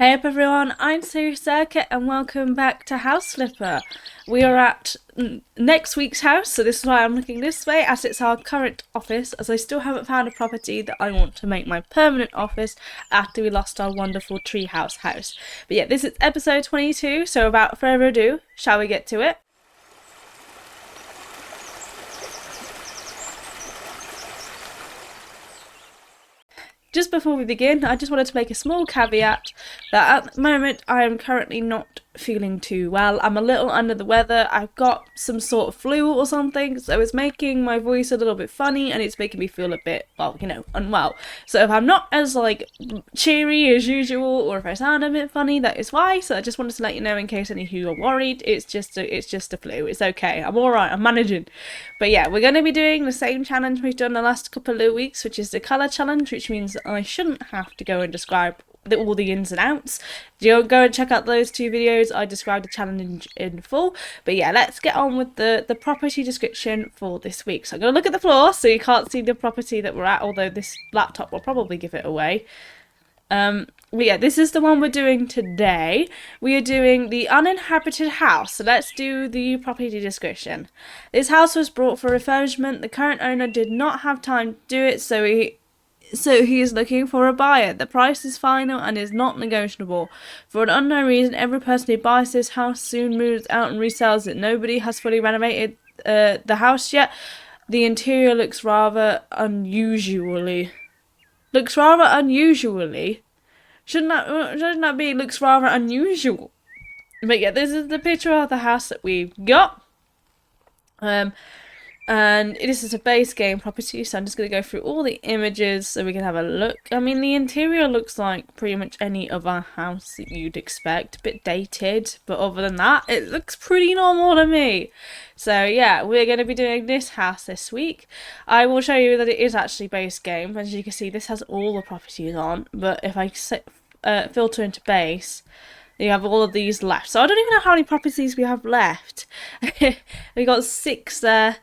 Hey up everyone, I'm Sue Circuit and welcome back to House Flipper. We are at next week's house, so this is why I'm looking this way, as it's our current office, as I still haven't found a property that I want to make my permanent office after we lost our wonderful treehouse house. But yeah, this is episode 22, so without further ado, shall we get to it? Just before we begin, I just wanted to make a small caveat that at the moment I am currently not feeling too well. I'm a little under the weather. I've got some sort of flu or something, so it's making my voice a little bit funny and it's making me feel a bit, well, unwell. So if I'm not as cheery as usual, or if I sound a bit funny, that is why. So I just wanted to let you know in case any of you are worried. It's just a flu. It's okay. I'm alright. I'm managing. But yeah, we're going to be doing the same challenge we've done the last couple of weeks, which is the colour challenge, which means I shouldn't have to go and describe all the ins and outs. Go and check out those two videos. I described the challenge in full. But yeah, let's get on with the property description for this week. So I'm going to look at the floor so you can't see the property that we're at, although this laptop will probably give it away. But yeah, this is the one we're doing today. We are doing the uninhabited house. So let's do the property description. This house was brought for refurbishment. The current owner did not have time to do it, so he is looking for a buyer. The price is final and is not negotiable. For an unknown reason, every person who buys this house soon moves out and resells it. Nobody has fully renovated the house yet. The interior looks rather unusually. Shouldn't that be looks rather unusual? But yeah, this is the picture of the house that we've got. And this is a base game property, so I'm just going to go through all the images so we can have a look. I mean, the interior looks like pretty much any other house that you'd expect. A bit dated, but other than that, it looks pretty normal to me. So yeah, we're going to be doing this house this week. I will show you that it is actually base game. As you can see, this has all the properties on, but if I filter into base, you have all of these left. So I don't even know how many properties we have left. We got 6 there.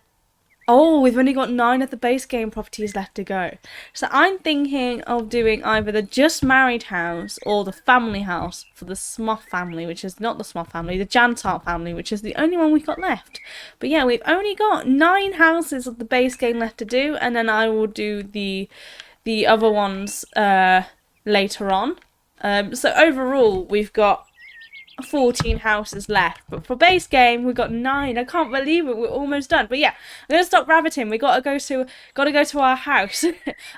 Oh, we've only got 9 of the base game properties left to go. So I'm thinking of doing either the just married house or the family house for the Smoth family, which is not the Smoth family, the Jantar family, which is the only one we've got left. But yeah, we've only got 9 houses of the base game left to do, and then I will do the other ones later on. So overall, we've got 14 houses left, but for base game we've got 9. I can't believe it, we're almost done. But yeah, I'm gonna stop rabbiting. We gotta go to our house.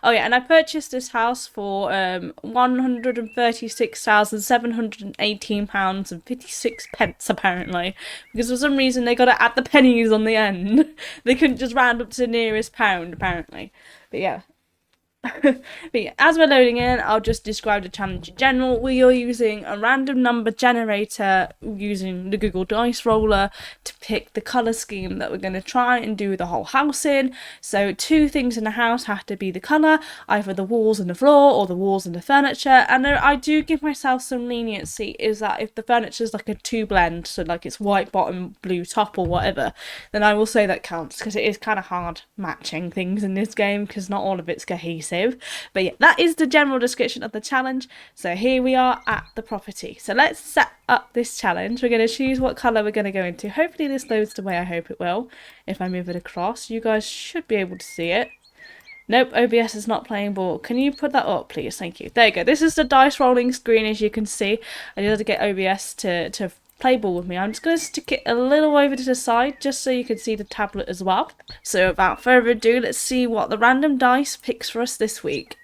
Oh yeah, and I purchased this house for £136,718 and 56 pence apparently, because for some reason they gotta add the pennies on the end. They couldn't just round up to the nearest pound apparently. But yeah. But yeah, as we're loading in, I'll just describe the challenge in general. We are using a random number generator using the Google Dice Roller to pick the colour scheme that we're going to try and do the whole house in. So 2 things in the house have to be the colour, either the walls and the floor or the walls and the furniture. And I do give myself some leniency, is that if the furniture is like a 2 blend, so like it's white bottom, blue top or whatever, then I will say that counts, because it is kind of hard matching things in this game because not all of it's cohesive. But yeah, that is the general description of the challenge. So here we are at the property. So let's set up this challenge. We're going to choose what colour we're going to go into. Hopefully this loads the way I hope it will. If I move it across, you guys should be able to see it. Nope, OBS is not playing ball. Can you put that up, please? Thank you. There you go. This is the dice rolling screen, as you can see. I need to get OBS to play ball with me. I'm just going to stick it a little over to the side just so you can see the tablet as well. So without further ado, let's see what the random dice picks for us this week.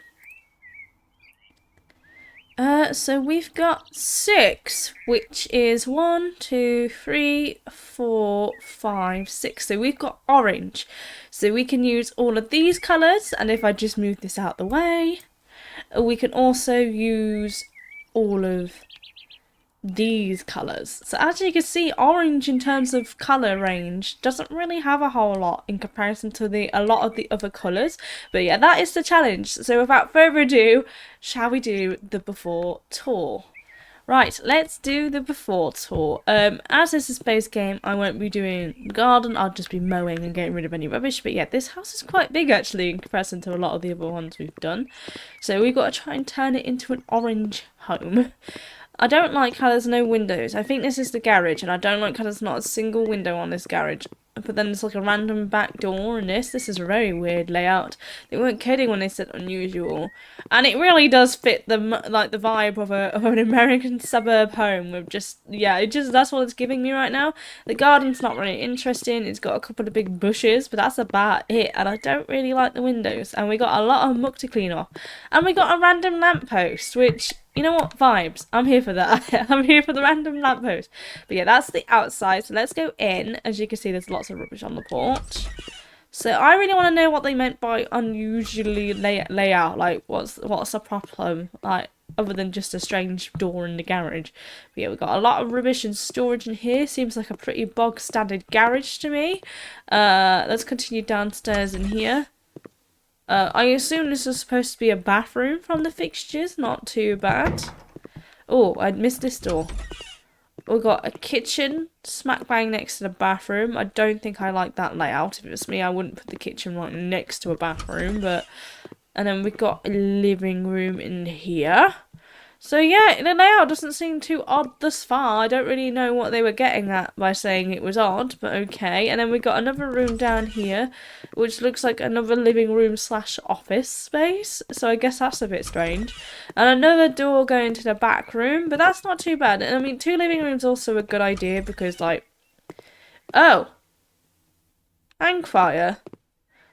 So we've got 6, which is 1, 2, 3, 4, 5, 6. So we've got orange. So we can use all of these colours, and if I just move this out the way, we can also use all of these colours. So as you can see, orange in terms of colour range doesn't really have a whole lot in comparison to a lot of the other colours. But yeah, that is the challenge. So without further ado, shall we do the before tour? Right, let's do the before tour. As this is a space game, I won't be doing the garden, I'll just be mowing and getting rid of any rubbish. But yeah, this house is quite big actually in comparison to a lot of the other ones we've done. So we've got to try and turn it into an orange home. I don't like how there's no windows. I think this is the garage, and I don't like how there's not a single window on this garage. But then there's like a random back door in this. This is a very weird layout. They weren't kidding when they said unusual, and it really does fit the like the vibe of an American suburb home with just yeah. It just that's what it's giving me right now. The garden's not really interesting. It's got a couple of big bushes, but that's about it. And I don't really like the windows. And we got a lot of muck to clean off, and we got a random lamppost, which. You know what? Vibes. I'm here for that. I'm here for the random lamppost. But yeah, that's the outside. So let's go in. As you can see, there's lots of rubbish on the porch. So I really want to know what they meant by unusually layout. Like, what's the problem? Like, other than just a strange door in the garage. But yeah, we've got a lot of rubbish and storage in here. Seems like a pretty bog standard garage to me. Let's continue downstairs in here. I assume this is supposed to be a bathroom from the fixtures. Not too bad. Oh, I missed this door. We've got a kitchen smack bang next to the bathroom. I don't think I like that layout. If it was me, I wouldn't put the kitchen right next to a bathroom. And then we've got a living room in here. So yeah, the layout doesn't seem too odd thus far. I don't really know what they were getting at by saying it was odd, but okay. And then we got another room down here, which looks like another living room slash office space. So I guess that's a bit strange. And another door going to the back room, but that's not too bad. And I mean, 2 living rooms also a good idea because like, oh, hang fire.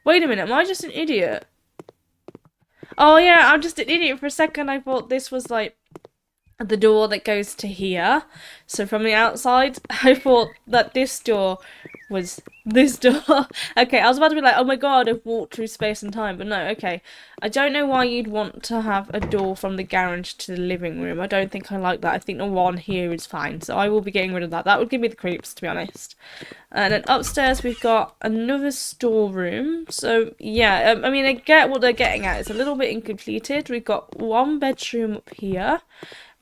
Wait a minute, am I just an idiot? Oh yeah, I'm just an idiot. For a second I thought this was like the door that goes to here. So from the outside, I thought that this door was this door. Okay, I was about to be like, oh my god, I've walked through space and time. But no, okay. I don't know why you'd want to have a door from the garage to the living room. I don't think I like that. I think the one here is fine. So I will be getting rid of that. That would give me the creeps, to be honest. And then upstairs, we've got another storeroom. So, yeah, I mean, I get what they're getting at. It's a little bit incompleted. We've got 1 bedroom up here.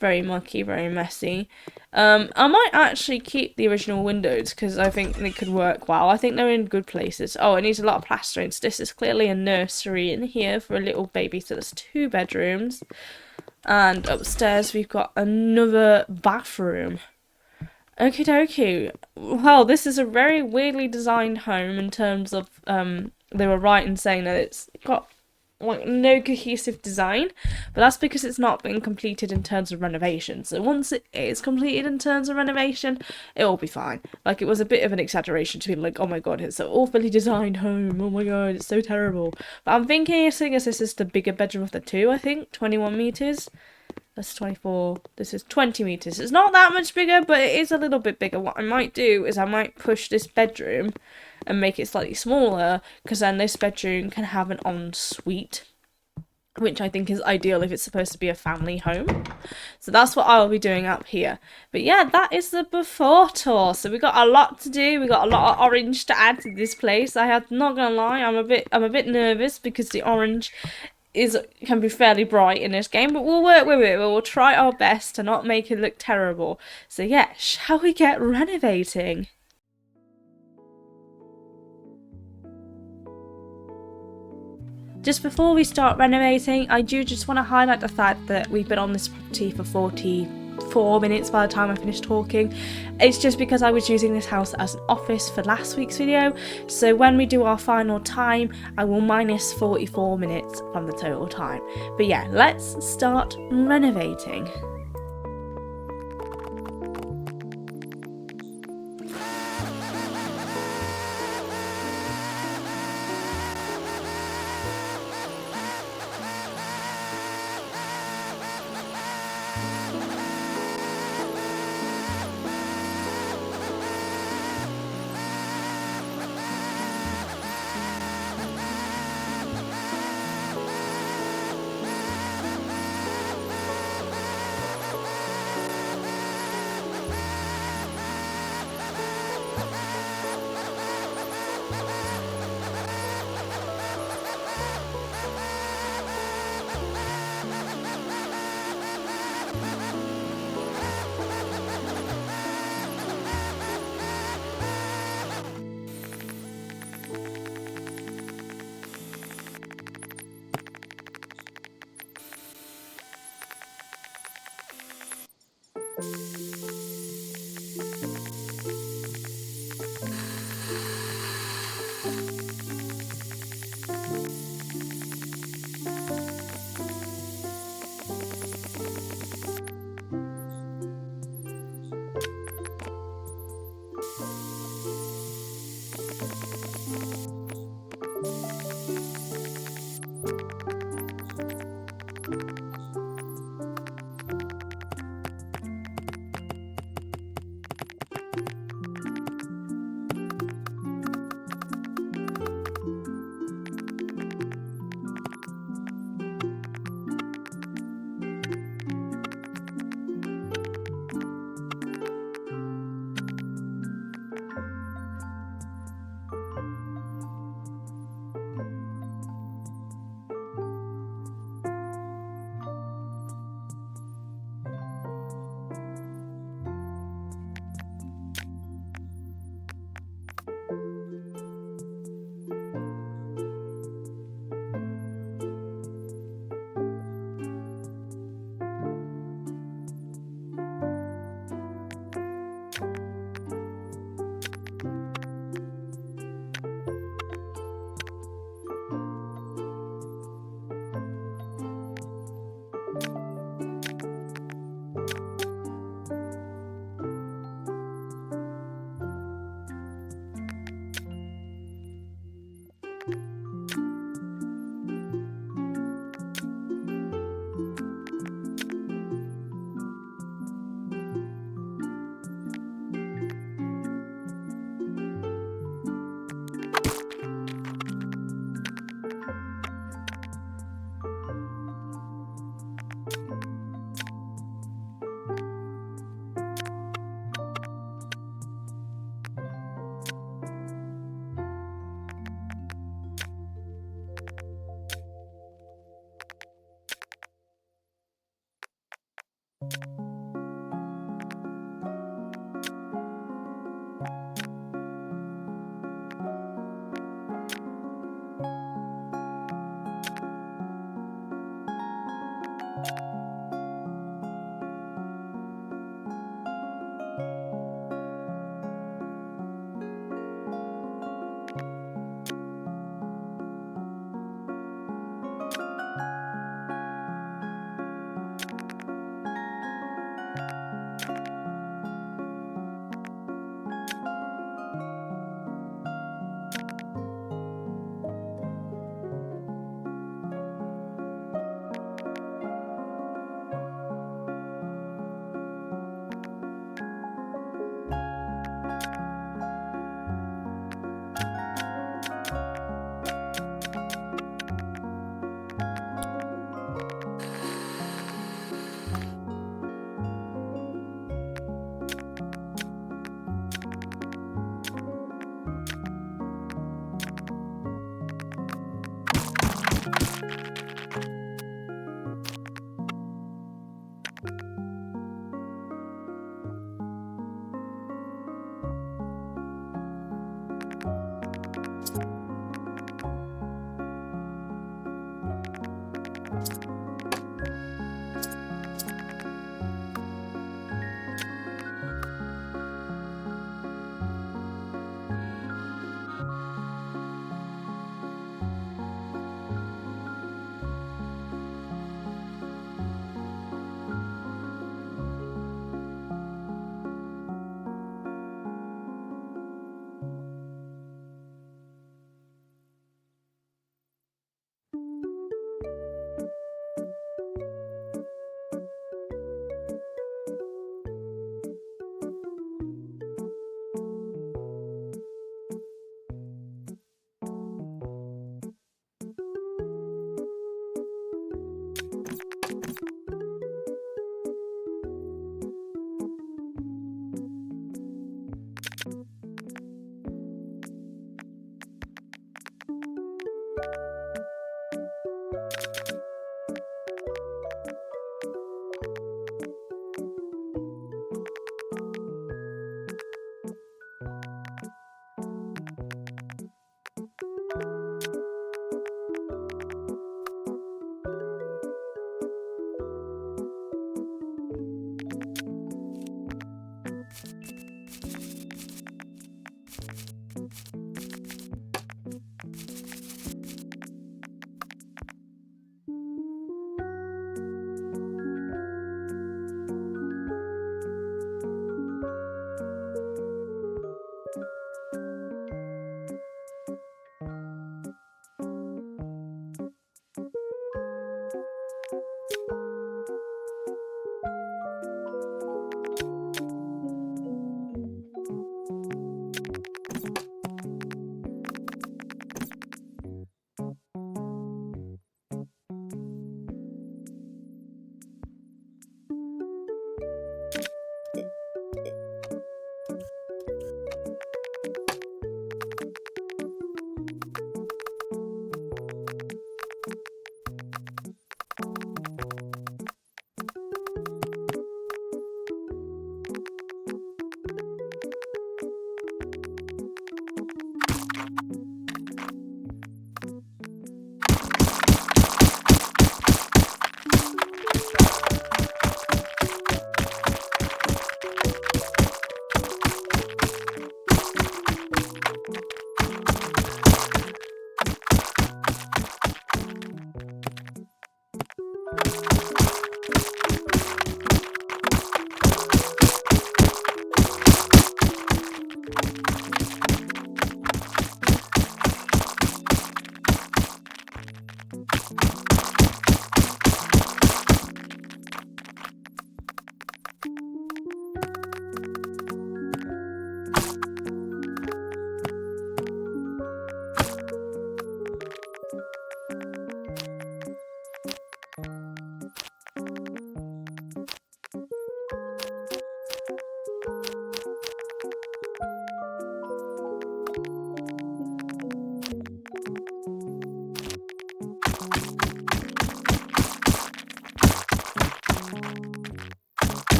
Very mucky, very messy. I might actually keep the original windows because I think they could work well. I think they're in good places. Oh, it needs a lot of plastering. So this is clearly a nursery in here for a little baby. So there's 2 bedrooms. And upstairs we've got another bathroom. Okie dokie. Well, this is a very weirdly designed home in terms of, they were right in saying that it's got like no cohesive design, but that's because it's not been completed in terms of renovation. So once it is completed in terms of renovation, it will be fine. Like, it was a bit of an exaggeration to be like, oh my god, it's an awfully designed home, oh my god, it's so terrible. But I'm thinking, seeing as this is the bigger bedroom of the 2, I think 21 meters. That's 24. This is 20 meters. It's not that much bigger, but it is a little bit bigger. What I might do is I might push this bedroom and make it slightly smaller, because then this bedroom can have an ensuite, which I think is ideal if it's supposed to be a family home. So that's what I'll be doing up here. But yeah, that is the before tour. So we got a lot to do. We got a lot of orange to add to this place. I have not gonna lie, I'm a bit nervous because the orange can be fairly bright in this game, but we'll work with it. We'll try our best to not make it look terrible. So yeah, shall we get renovating? Just before we start renovating, I do just want to highlight the fact that we've been on this property for 44 minutes by the time I finished talking. It's just because I was using this house as an office for last week's video, so when we do our final time, I will minus 44 minutes from the total time. But yeah, let's start renovating.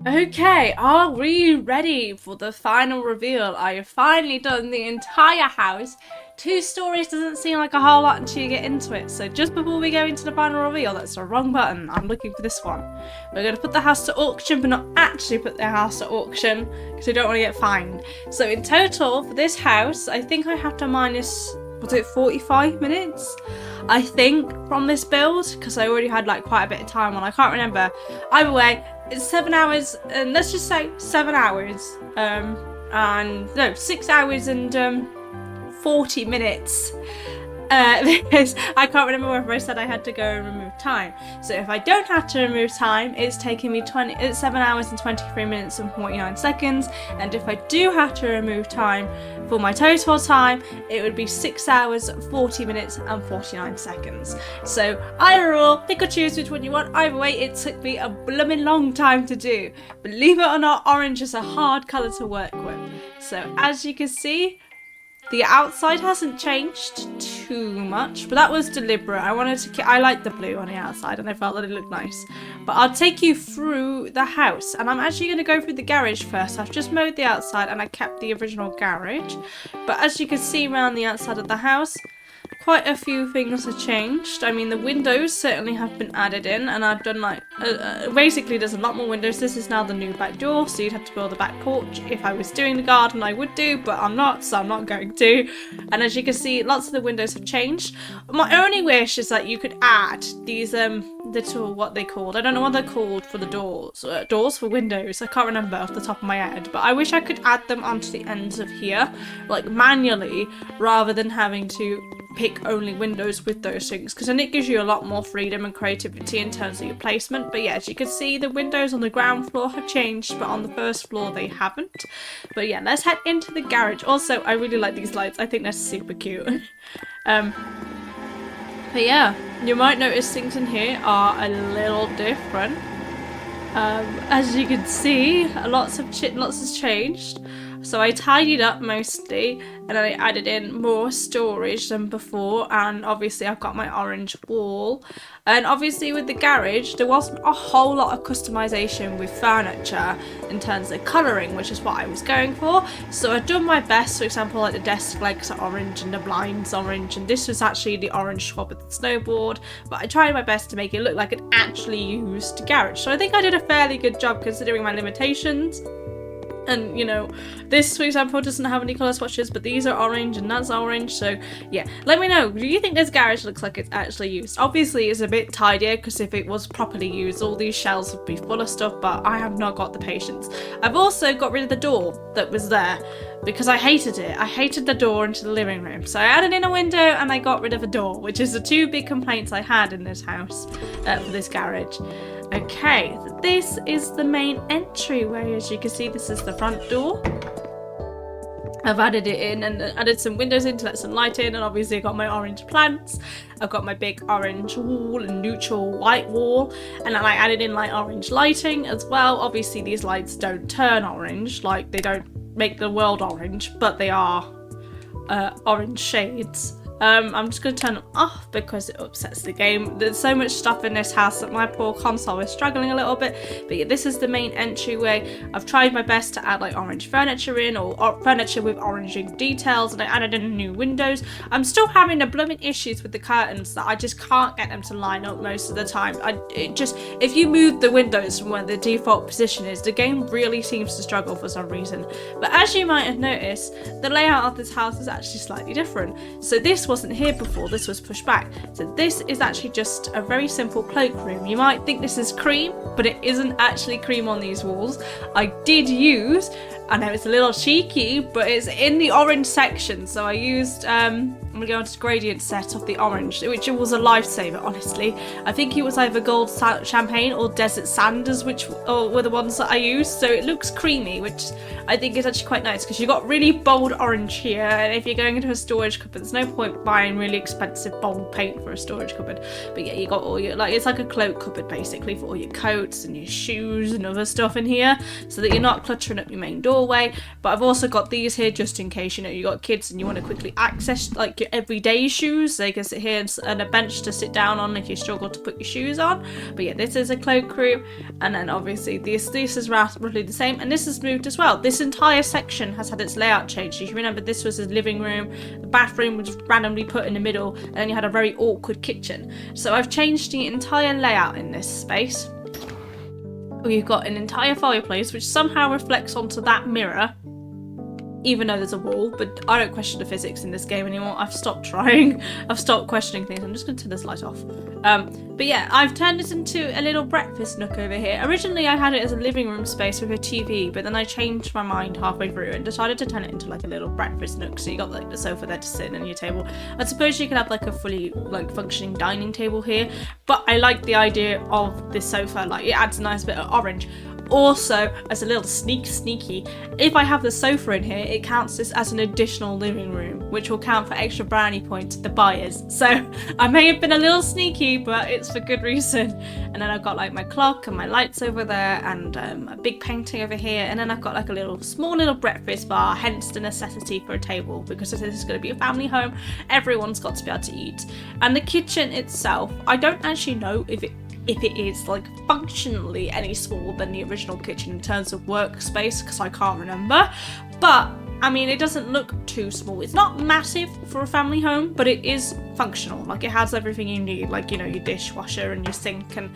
Okay, are we ready for the final reveal? I have finally done the entire house. 2 stories doesn't seem like a whole lot until you get into it. So just before we go into the final reveal, that's the wrong button. I'm looking for this one. We're going to put the house to auction, but not actually put the house to auction because we don't want to get fined. So in total for this house, I think I have to minus, was it 45 minutes? I think from this build, because I already had like quite a bit of time on. I can't remember. Either way, it's 7 hours, and let's just say 7 hours. And no, 6 hours and 40 minutes. Because I can't remember whether I said I had to go and remove time. So if I don't have to remove time, it's taking me 7 hours and 23 minutes and 49 seconds. And if I do have to remove time for my total time, it would be 6 hours, 40 minutes and 49 seconds. So either or, pick or choose which one you want. Either way, it took me a blooming long time to do. Believe it or not, orange is a hard colour to work with. So as you can see, the outside hasn't changed too much, but that was deliberate. I like the blue on the outside and I felt that it looked nice. But I'll take you through the house, and I'm actually going to go through the garage first. I've just mowed the outside and I kept the original garage. But as you can see around the outside of the house, quite a few things have changed. I mean, the windows certainly have been added in, and I've done like, basically there's a lot more windows. This is now the new back door, so you'd have to build a back porch. If I was doing the garden, I would do, but I'm not, so I'm not going to. And as you can see, lots of the windows have changed. My only wish is that you could add these little, what they called, I don't know what they're called for the doors, doors for windows, I can't remember off the top of my head, but I wish I could add them onto the ends of here, like manually, rather than having to pick only windows with those things, because then it gives you a lot more freedom and creativity in terms of your placement. But yeah, as you can see, the windows on the ground floor have changed, but on the first floor they haven't. But yeah, let's head into the garage. Also, I really like these lights. I think they're super cute. But yeah, you might notice things in here are a little different. As you can see, lots has changed. So I tidied up mostly, and then I added in more storage than before, and obviously I've got my orange wall. And obviously with the garage, there wasn't a whole lot of customization with furniture in terms of colouring, which is what I was going for. So I've done my best. For example, like the desk legs are orange and the blinds orange, and this was actually the orange swap with the snowboard. But I tried my best to make it look like an actually used garage. So I think I did a fairly good job considering my limitations. And you know, this for example doesn't have any colour swatches, but these are orange and that's orange. So yeah, let me know, do you think this garage looks like it's actually used? Obviously it's a bit tidier, because if it was properly used, all these shelves would be full of stuff, but I have not got the patience. I've also got rid of the door that was there because I hated it. I hated the door into the living room, so I added in a window and I got rid of a door, which is the 2 big complaints I had in this house, for this garage. Okay, so this is the main entryway. As you can see, this is the front door. I've added it in and added some windows in to let some light in, and obviously I've got my orange plants. I've got my big orange wall and neutral white wall, and then I added in like orange lighting as well. Obviously these lights don't turn orange, like they don't make the world orange, but they are orange shades. I'm just going to turn them off because it upsets the game. There's so much stuff in this house that my poor console is struggling a little bit. But yeah, this is the main entryway. I've tried my best to add like orange furniture in, or furniture with oranging details, and I added in new windows. I'm still having the blooming issues with the curtains that I just can't get them to line up most of the time. If you move the windows from where the default position is, the game really seems to struggle for some reason. But as you might have noticed, the layout of this house is actually slightly different. So this wasn't here before, this was pushed back. So this is actually just a very simple cloakroom. You might think this is cream, but it isn't actually cream on these walls. I did use, I know it's a little cheeky, but it's in the orange section. So I used, I'm gonna go into the gradient set of the orange, which was a lifesaver, honestly. I think it was either gold champagne or desert sanders, which were the ones that I used. So it looks creamy, which I think it's actually quite nice because you've got really bold orange here, and if you're going into a storage cupboard, there's no point buying really expensive bold paint for a storage cupboard. But yeah, you got all your, like, it's like a cloak cupboard basically for all your coats and your shoes and other stuff in here, so that you're not cluttering up your main doorway. But I've also got these here just in case, you know, you got kids and you want to quickly access like your everyday shoes, so you can sit here and a bench to sit down on if you struggle to put your shoes on. But yeah, this is a cloak room, and then obviously this is roughly the same, and this has moved as well. This entire section has had its layout changed. You remember this was a living room, the bathroom was randomly put in the middle, and then you had a very awkward kitchen. So I've changed the entire layout in this space. We've got an entire fireplace which somehow reflects onto that mirror, even though there's a wall, but I don't question the physics in this game anymore. I've stopped trying. I've stopped questioning things. I'm just going to turn this light off. But yeah, I've turned it into a little breakfast nook over here. Originally, I had it as a living room space with a TV, but then I changed my mind halfway through and decided to turn it into like a little breakfast nook. So you got like the sofa there to sit and your table. I suppose you could have like a fully like functioning dining table here, but I like the idea of this sofa. Like, it adds a nice bit of orange. Also, as a little sneaky, if I have the sofa in here, it counts this as an additional living room, which will count for extra brownie points to the buyers. So I may have been a little sneaky, but it's for good reason. And then I've got like my clock and my lights over there, and a big painting over here, and then I've got like a small little breakfast bar, hence the necessity for a table, because if this is going to be a family home, everyone's got to be able to eat. And the kitchen itself, I don't actually know if it is like functionally any smaller than the original kitchen in terms of workspace, because I can't remember, but I mean, it doesn't look too small. It's not massive for a family home, but it is functional. Like, it has everything you need, like, you know, your dishwasher and your sink and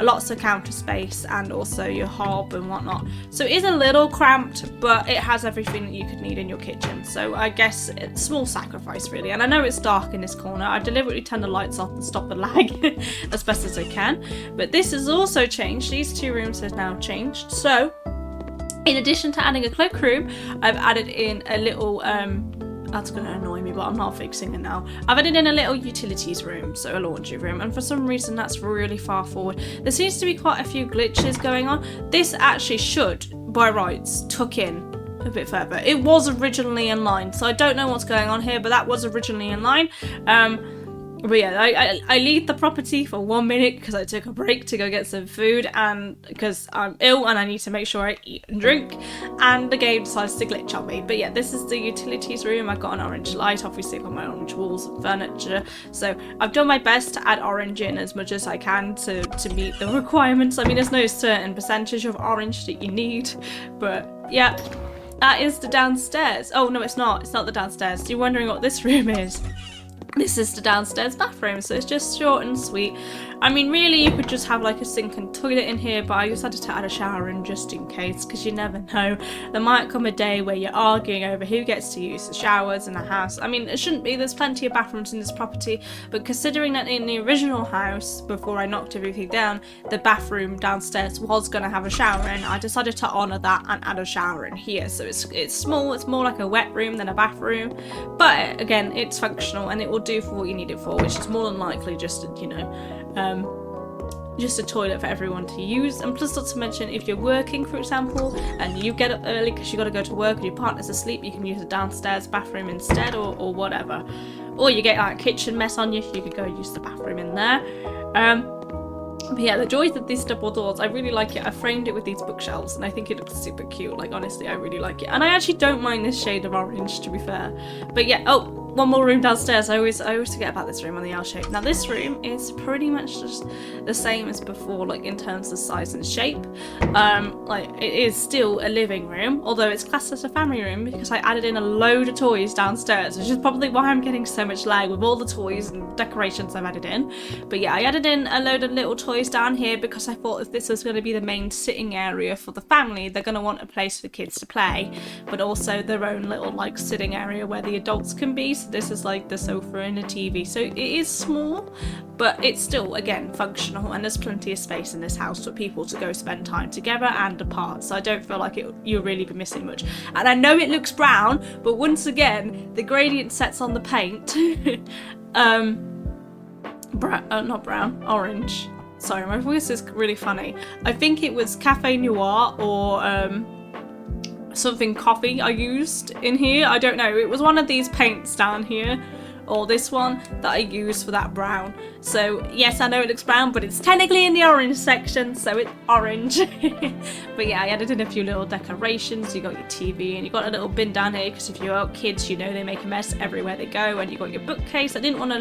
lots of counter space, and also your hob and whatnot. So it is a little cramped, but it has everything that you could need in your kitchen. So I guess it's a small sacrifice, really. And I know it's dark in this corner. I deliberately turn the lights off and stop the lag as best as I can. But this has also changed. These two rooms have now changed. So in addition to adding a cloakroom, I've added in a little, that's going to annoy me, but I'm not fixing it now. I've added in a little utilities room, so a laundry room, and for some reason that's really far forward. There seems to be quite a few glitches going on. This actually should, by rights, tuck in a bit further. It was originally in line, so I don't know what's going on here, but that was originally in line. But yeah, I leave the property for 1 minute because I took a break to go get some food, and because I'm ill and I need to make sure I eat and drink, and the game decides to glitch on me. But yeah, this is the utilities room. I've got an orange light, obviously I've got my orange walls and furniture, so I've done my best to add orange in as much as I can to meet the requirements. I mean, there's no certain percentage of orange that you need, but yeah, that is the downstairs. Oh no, it's not the downstairs. You're wondering what this room is. This is the downstairs bathroom, so it's just short and sweet. I mean, really, you could just have like a sink and toilet in here, but I decided to add a shower in just in case, because you never know. There might come a day where you're arguing over who gets to use the showers in the house. I mean, it shouldn't be. There's plenty of bathrooms in this property, but considering that in the original house, before I knocked everything down, the bathroom downstairs was going to have a shower in, I decided to honour that and add a shower in here. So it's small. It's more like a wet room than a bathroom, but again, it's functional and it will do for what you need it for, which is more than likely just just a toilet for everyone to use. And plus, not to mention, if you're working, for example, and you get up early because you got to go to work and your partner's asleep, you can use the downstairs bathroom instead, or whatever. Or you get like a kitchen mess on you, you could go use the bathroom in there. But yeah, the joys of these double doors, I really like it. I framed it with these bookshelves and I think it looks super cute. Like, honestly, I really like it. And I actually don't mind this shade of orange, to be fair. But yeah, oh, one more room downstairs. I always forget about this room on the L shape. Now this room is pretty much just the same as before, like in terms of size and shape. Like, it is still a living room, although it's classed as a family room because I added in a load of toys downstairs, which is probably why I'm getting so much lag with all the toys and decorations I've added in. But yeah, I added in a load of little toys down here because I thought if this was going to be the main sitting area for the family, they're going to want a place for kids to play, but also their own little like sitting area where the adults can be. So this is like the sofa and a TV. So it is small, but it's still, again, functional, and there's plenty of space in this house for people to go spend time together and apart. So I don't feel like you'll really be missing much. And I know it looks brown, but once again, the gradient sets on the paint. Not brown, orange. Sorry, my voice is really funny. I think it was Cafe Noir or something coffee I used in here. I don't know. It was one of these paints down here, or this one, that I used for that brown. So yes, I know it looks brown, but it's technically in the orange section, so it's orange. But yeah, I added in a few little decorations. You got your TV, and you got a little bin down here, because if you've got kids, you know they make a mess everywhere they go. And you got your bookcase. I didn't want to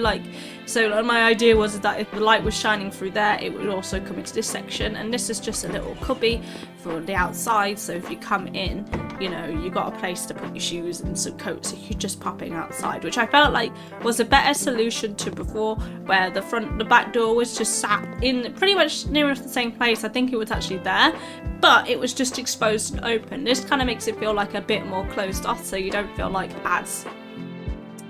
so my idea was that if the light was shining through there, it would also come into this section. And this is just a little cubby for the outside, so if you come in, you know, you got a place to put your shoes and some coats if you're just popping outside, which I felt like was a better solution to before, where the back door was just sat in pretty much near enough the same place. I think it was actually there, but it was just exposed and open. This kind of makes it feel like a bit more closed off, so you don't feel like as,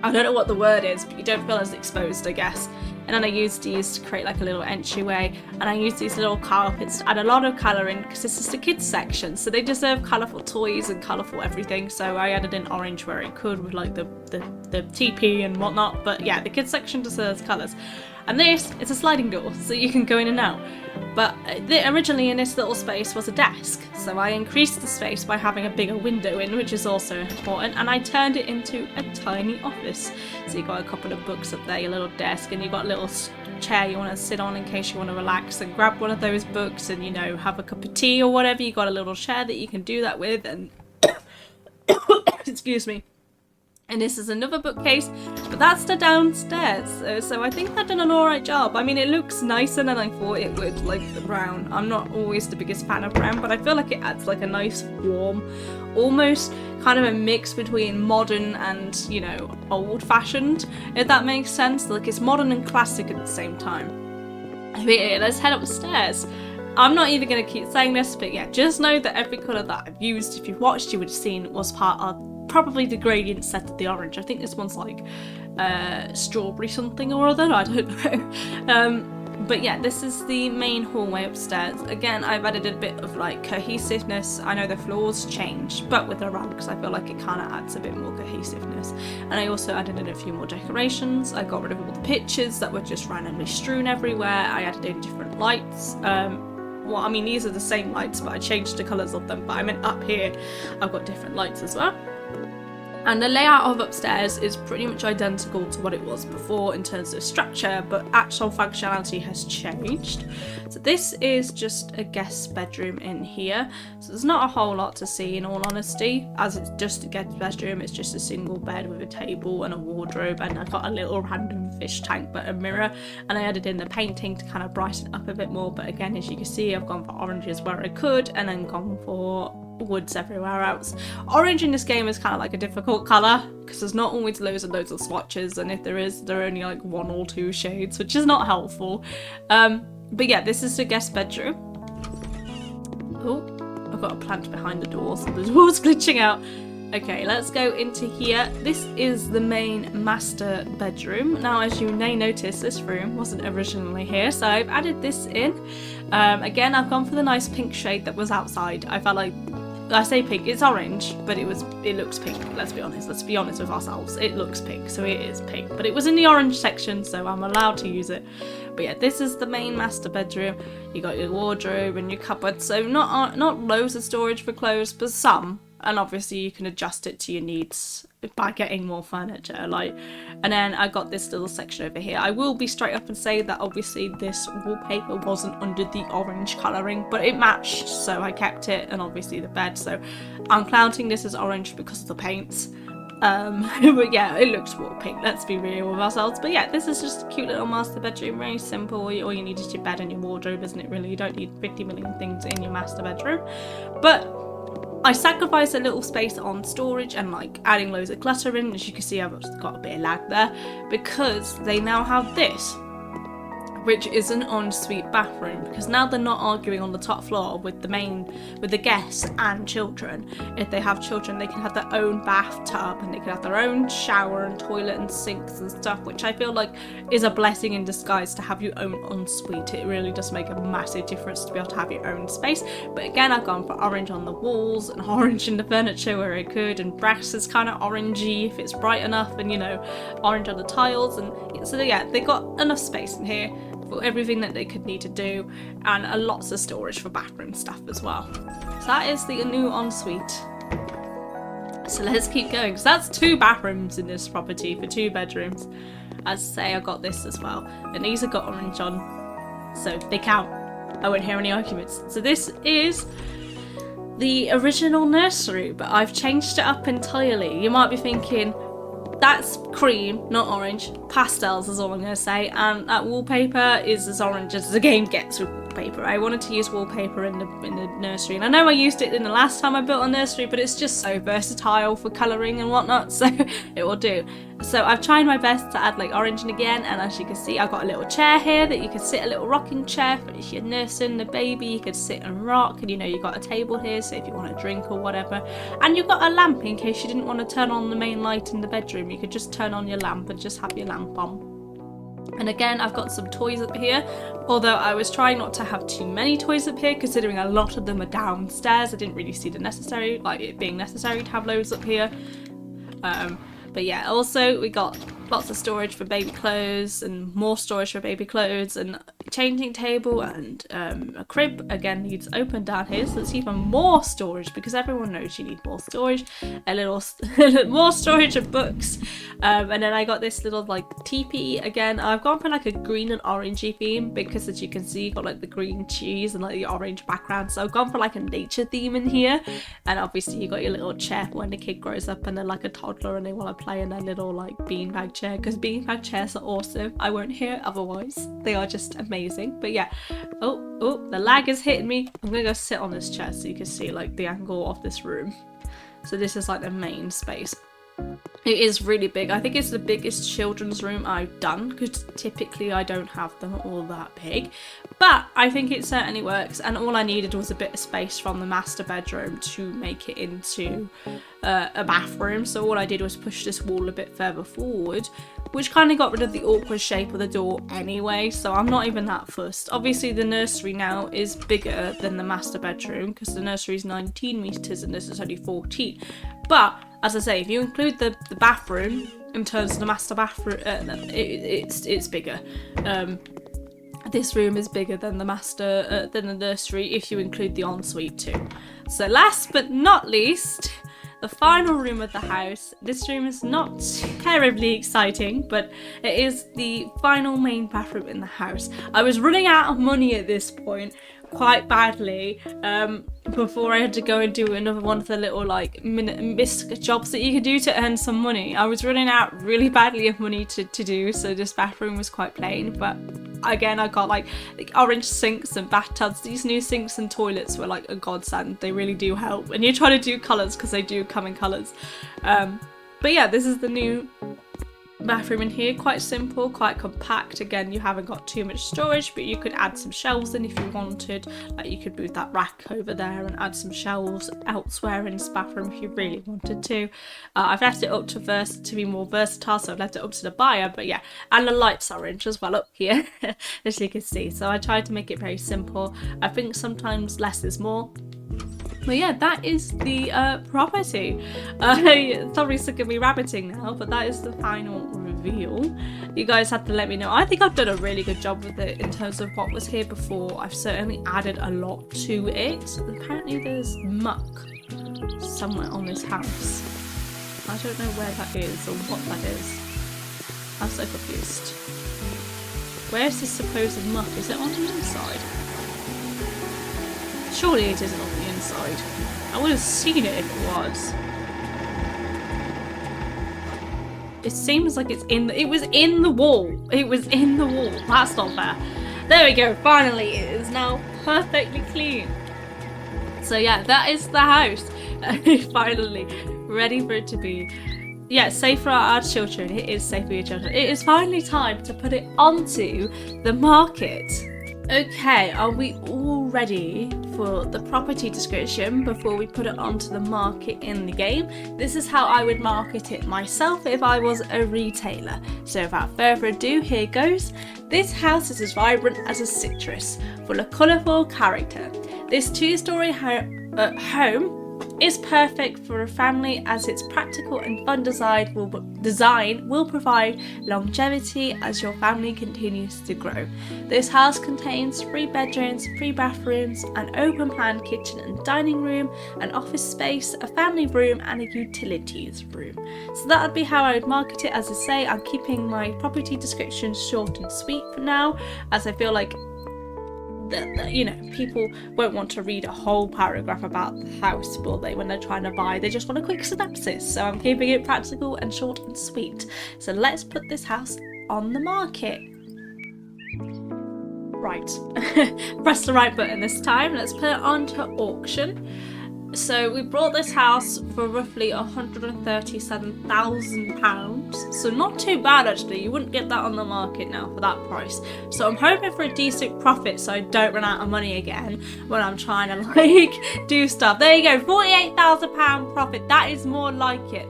I don't know what the word is, but you don't feel as exposed, I guess. And then I used these to create like a little entryway, and I used these little carpets to add a lot of colour in, because this is the kids section, so they deserve colourful toys and colourful everything. So I added in orange where it could, with like the TP and whatnot. But yeah, the kids section deserves colours. And this is a sliding door, so you can go in and out. But originally in this little space was a desk, so I increased the space by having a bigger window in, which is also important, and I turned it into a tiny office. So you got a couple of books up there, your little desk, and you got a little chair you want to sit on in case you want to relax and grab one of those books and, you know, have a cup of tea or whatever. You got a little chair that you can do that with, and excuse me. And this is another bookcase, but that's the downstairs. So I think I've done an alright job. I mean, it looks nicer than I thought it would, like the brown. I'm not always the biggest fan of brown, but I feel like it adds like a nice warm, almost kind of a mix between modern and, you know, old-fashioned, if that makes sense. Like, it's modern and classic at the same time. But yeah, let's head upstairs. I'm not even going to keep saying this, but yeah, just know that every colour that I've used, if you've watched, you would have seen, was part of probably the gradient set of the orange. I think this one's like strawberry something or other, I don't know. But yeah, this is the main hallway upstairs. Again, I've added a bit of like cohesiveness. I know the floors changed, but with the rugs, I feel like it kind of adds a bit more cohesiveness. And I also added in a few more decorations. I got rid of all the pictures that were just randomly strewn everywhere. I added in different lights. Well, I mean, these are the same lights, but I changed the colours of them. But I meant up here, I've got different lights as well. And the layout of upstairs is pretty much identical to what it was before in terms of structure, but actual functionality has changed. So this is just a guest bedroom in here. So there's not a whole lot to see, in all honesty, as it's just a guest bedroom. It's just a single bed with a table and a wardrobe, and I've got a little random fish tank but a mirror, and I added in the painting to kind of brighten it up a bit more. But again, as you can see, I've gone for oranges where I could, and then gone for woods everywhere else. Orange in this game is kind of like a difficult colour, because there's not always loads and loads of swatches, and if there is, there are only like 1 or 2 shades, which is not helpful. But yeah, this is the guest bedroom. Oh, I've got a plant behind the door, so the door's glitching out. Okay, let's go into here. This is the main master bedroom. Now, as you may notice, this room wasn't originally here, so I've added this in. Again, I've gone for the nice pink shade that was outside. I felt like, I say pink, it's orange, but it looks pink. Let's be honest with ourselves. It looks pink, so it is pink. But it was in the orange section, so I'm allowed to use it. But yeah, this is the main master bedroom. You got your wardrobe and your cupboard, so not loads of storage for clothes, but some. And obviously you can adjust it to your needs by getting more furniture, and then I got this little section over here. I will be straight up and say that obviously this wallpaper wasn't under the orange colouring, but it matched, so I kept it, and obviously the bed, so I'm counting this as orange because of the paints. But yeah, it looks war pink, let's be real with ourselves. But yeah, this is just a cute little master bedroom, very simple. All you need is your bed and your wardrobe, isn't it really? You don't need 50 million things in your master bedroom. But I sacrificed a little space on storage and like adding loads of clutter in. As you can see, I've got a bit of lag there, because they now have this, which is an ensuite bathroom, because now they're not arguing on the top floor with the guests and children. If they have children, they can have their own bathtub, and they can have their own shower and toilet and sinks and stuff, which I feel like is a blessing in disguise to have your own ensuite. It really does make a massive difference to be able to have your own space. But again, I've gone for orange on the walls and orange in the furniture where I could, and brass is kind of orangey if it's bright enough, and, you know, orange on the tiles. And so yeah, they got enough space in here for everything that they could need to do, and lots of storage for bathroom stuff as well. So that is the new ensuite. So let's keep going, because that's 2 bathrooms in this property for 2 bedrooms. As I say, I got this as well, and these have got orange on, so they count. I won't hear any arguments. So this is the original nursery, but I've changed it up entirely. You might be thinking, that's cream, not orange. Pastels is all I'm going to say, and that wallpaper is as orange as the game gets with wallpaper. I wanted to use wallpaper in the nursery, and I know I used it in the last time I built a nursery, but it's just so versatile for colouring and whatnot, so it will do. So I've tried my best to add like orange in again, and as you can see, I've got a little chair here that you can sit, a little rocking chair for if you're nursing the baby, you could sit and rock, and you know, you've got a table here, so if you want a drink or whatever, and you've got a lamp in case you didn't want to turn on the main light in the bedroom, you could just turn on your lamp and just have your lamp on. And again, I've got some toys up here, although I was trying not to have too many toys up here, considering a lot of them are downstairs. I didn't really see it being necessary to have loads up here. But yeah, also we got lots of storage for baby clothes and more storage for baby clothes, and a changing table and a crib again needs open down here, so it's even more storage because everyone knows you need more storage. A little more storage of books, and then I got this little like teepee again. I've gone for like a green and orangey theme because, as you can see, you've got like the green cheese and like the orange background, so I've gone for like a nature theme in here. And obviously you got your little chair for when the kid grows up and they're like a toddler and they want to play in their little like beanbag chair, because beanbag chairs are awesome. I won't hear otherwise. They are just amazing. But yeah, oh, the lag is hitting me. I'm gonna go sit on this chair so you can see like the angle of this room. So this is like the main space. It is really big. I think it's the biggest children's room I've done, because typically I don't have them all that big. But I think it certainly works, and all I needed was a bit of space from the master bedroom to make it into a bathroom. So all I did was push this wall a bit further forward, which kind of got rid of the awkward shape of the door anyway, so I'm not even that fussed. Obviously the nursery now is bigger than the master bedroom, because the nursery is 19 metres and this is only 14. But as I say, if you include the bathroom in terms of the master bathroom, it's bigger. This room is bigger than the nursery if you include the ensuite too. So last but not least, the final room of the house. This room is not terribly exciting, but it is the final main bathroom in the house. I was running out of money at this point quite badly before I had to go and do another one of the little like misc jobs that you could do to earn some money. I was running out really badly of money to do, so this bathroom was quite plain. But again, I got like orange sinks and bathtubs. These new sinks and toilets were like a godsend. They really do help, and you try to do colours because they do come in colours. But yeah, this is the new bathroom in here. Quite simple, quite compact. Again, you haven't got too much storage, but you could add some shelves in if you wanted. Like you could move that rack over there and add some shelves elsewhere in this bathroom if you really wanted to. I've left it up to be more versatile, so I've left it up to the buyer. But yeah, and the light's orange as well up here, as you can see. So I tried to make it very simple. I think sometimes less is more. But yeah, that is the property. Sorry, sick of me rabbiting now, but that is the final reveal. You guys have to let me know. I think I've done a really good job with it in terms of what was here before. I've certainly added a lot to it. Apparently there's muck somewhere on this house. I don't know where that is or what that is. I'm so confused. Where's this supposed muck? Is it on the inside? Surely it isn't on the inside. I would have seen it if it was. It seems like it's in the... It was in the wall. It was in the wall. That's not fair. There we go. Finally, it is now perfectly clean. So yeah, that is the house. Finally. Ready for it to be... Yeah, safe for our children. It is safe for your children. It is finally time to put it onto the market. Okay, are we all ready for the property description before we put it onto the market in the game? This is how I would market it myself if I was a retailer. So without further ado, here goes. This house is as vibrant as a citrus, full of colourful character. This two-storey home is perfect for a family as its practical and fun design will provide longevity as your family continues to grow. This house contains 3 bedrooms, 3 bathrooms, an open plan kitchen and dining room, an office space, a family room and a utilities room. So that would be how I would market it. As I say, I'm keeping my property description short and sweet for now, as I feel like people won't want to read a whole paragraph about the house, will they, when they're trying to buy? They just want a quick synopsis. So I'm keeping it practical and short and sweet. So let's put this house on the market. Right, press the right button this time. Let's put it onto auction. So we bought this house for roughly £137,000, so not too bad actually. You wouldn't get that on the market now for that price. So I'm hoping for a decent profit so I don't run out of money again when I'm trying to do stuff. There you go, £48,000 profit. That is more like it.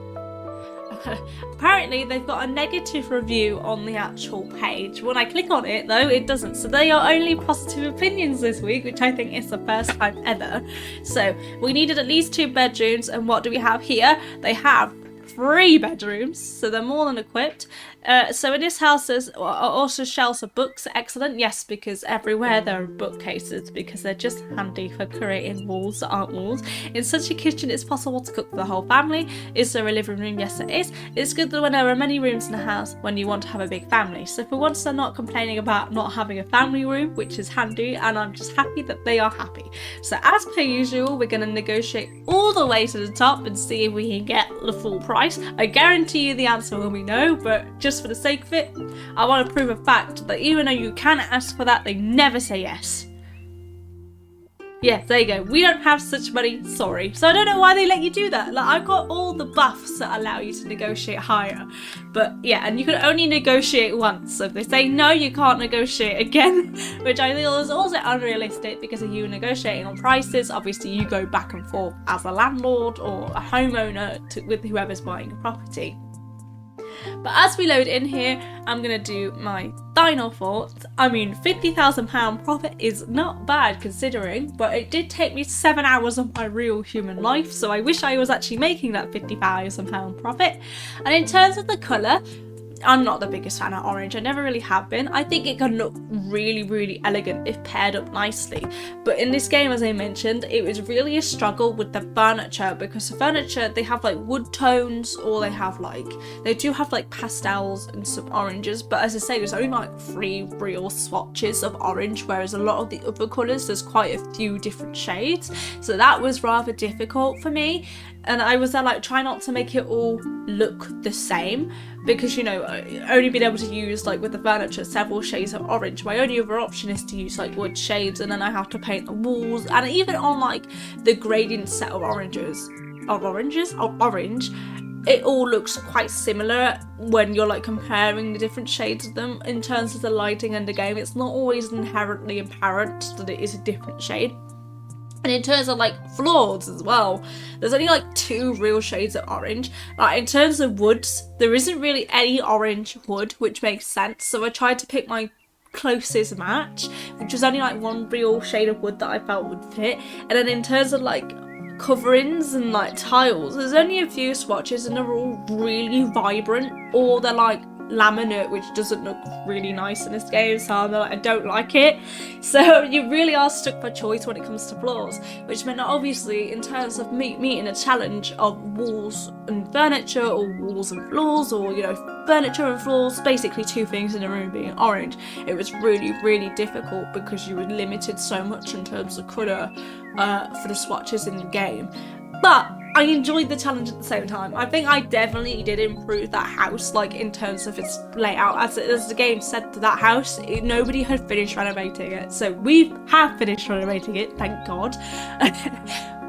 Apparently they've got a negative review on the actual page. When I click on it though, it doesn't. So they are only positive opinions this week, which I think is the first time ever. So we needed at least 2 bedrooms, and what do we have here? They have 3 bedrooms, so they're more than equipped. So in this house there's also shelves of books. Excellent, yes, because everywhere there are bookcases, because they're just handy for creating walls that aren't walls. In such a kitchen it's possible to cook for the whole family. Is there a living room? Yes it is. It's good that when there are many rooms in a house when you want to have a big family. So for once they're not complaining about not having a family room, which is handy, and I'm just happy that they are happy. So as per usual, we're going to negotiate all the way to the top and see if we can get the full price. I guarantee you the answer will be no, but just for the sake of it, I want to prove a fact that even though you can ask for that, they never say yes. Yeah, there you go. We don't have such money, sorry. So I don't know why they let you do that. Like, I've got all the buffs that allow you to negotiate higher. But yeah, and you can only negotiate once. So if they say no, you can't negotiate again, which I feel is also unrealistic, because if you're negotiating on prices, obviously you go back and forth as a landlord or a homeowner with whoever's buying a property. But as we load in here, I'm going to do my final thoughts. I mean, £50,000 profit is not bad considering, but it did take me 7 hours of my real human life, so I wish I was actually making that £50,000 profit. And in terms of the colour, I'm not the biggest fan of orange. I never really have been. I think it can look really, really elegant if paired up nicely. But in this game, as I mentioned, it was really a struggle with the furniture, because the furniture, they have like wood tones, or they do have like pastels and some oranges. But as I say, there's only like 3 real swatches of orange, whereas a lot of the other colours, there's quite a few different shades. So that was rather difficult for me. And I was there like trying not to make it all look the same, because, you know, only being able to use, like with the furniture, several shades of orange. My only other option is to use like wood shades, and then I have to paint the walls. And even on like the gradient set of orange, it all looks quite similar when you're like comparing the different shades of them. In terms of the lighting and the game, it's not always inherently apparent that it is a different shade. And in terms of like floors as well, there's only like 2 real shades of orange. Like in terms of woods, there isn't really any orange wood, which makes sense. So I tried to pick my closest match, which was only like 1 real shade of wood that I felt would fit. And then in terms of like coverings and like tiles, there's only a few swatches, and they're all really vibrant, or they're like laminate, which doesn't look really nice in this game, so I'm like, I don't like it. So you really are stuck for choice when it comes to floors, which meant that obviously in terms of meeting a challenge of walls and furniture, or walls and floors, or, you know, furniture and floors, basically 2 things in a room being orange, it was really, really difficult, because you were limited so much in terms of colour for the swatches in the game. But I enjoyed the challenge at the same time. I think I definitely did improve that house, like in terms of its layout. As the game said to that house, nobody had finished renovating it. So we have finished renovating it, thank God.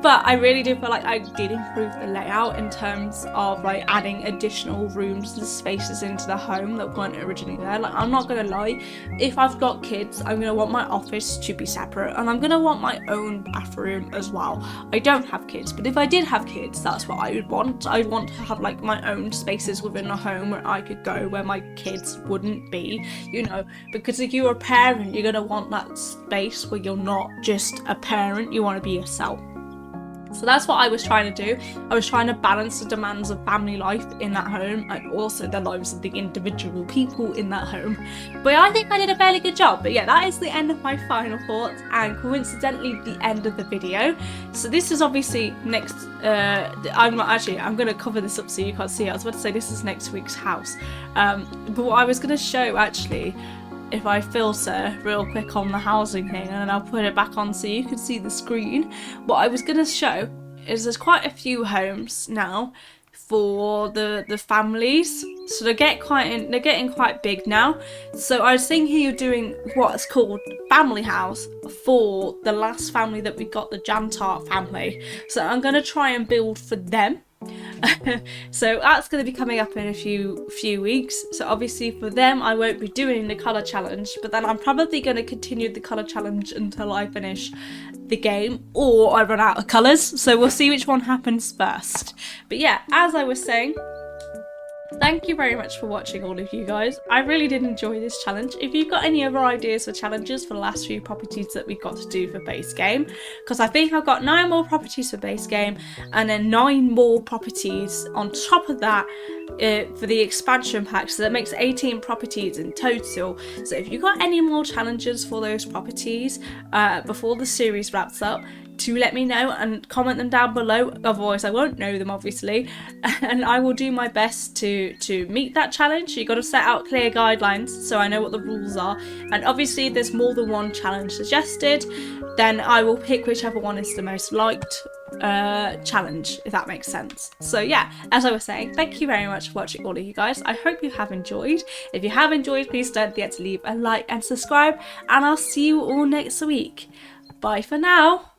But I really do feel like I did improve the layout in terms of like adding additional rooms and spaces into the home that weren't originally there. Like, I'm not gonna lie, if I've got kids, I'm gonna want my office to be separate, and I'm gonna want my own bathroom as well. I don't have kids, but if I did have kids, that's what I would want. I'd want to have like my own spaces within a home where I could go, where my kids wouldn't be, you know, because if you're a parent, you're gonna want that space where you're not just a parent, you want to be yourself. So that's what I was trying to do. I was trying to balance the demands of family life in that home and also the lives of the individual people in that home. But I think I did a fairly good job. But yeah, that is the end of my final thoughts and coincidentally the end of the video. So this is obviously next, I'm going to cover this up so you can't see it. I was about to say this is next week's house. But what I was going to show actually, if I filter real quick on the housing thing and then I'll put it back on so you can see the screen, what I was going to show is there's quite a few homes now for the families, so they're getting quite big now. So I was thinking of doing what's called family house for the last family that we got, the Jantart family. So I'm going to try and build for them. So that's going to be coming up in a few weeks. So obviously for them I won't be doing the colour challenge, but then I'm probably going to continue the colour challenge until I finish the game or I run out of colours, so we'll see which one happens first. But yeah, as I was saying, thank you very much for watching, all of you guys. I really did enjoy this challenge. If you've got any other ideas for challenges for the last few properties that we've got to do for base game, because I think I've got 9 more properties for base game and then 9 more properties on top of that for the expansion pack, so that makes 18 properties in total. So if you've got any more challenges for those properties before the series wraps up, to let me know and comment them down below, otherwise I won't know them obviously, and I will do my best to meet that challenge. You've got to set out clear guidelines so I know what the rules are, and obviously if there's more than one challenge suggested, then I will pick whichever one is the most liked challenge, if that makes sense. So yeah, as I was saying, thank you very much for watching, all of you guys. I hope you have enjoyed. If you have enjoyed, please don't forget to leave a like and subscribe, and I'll see you all next week. Bye for now.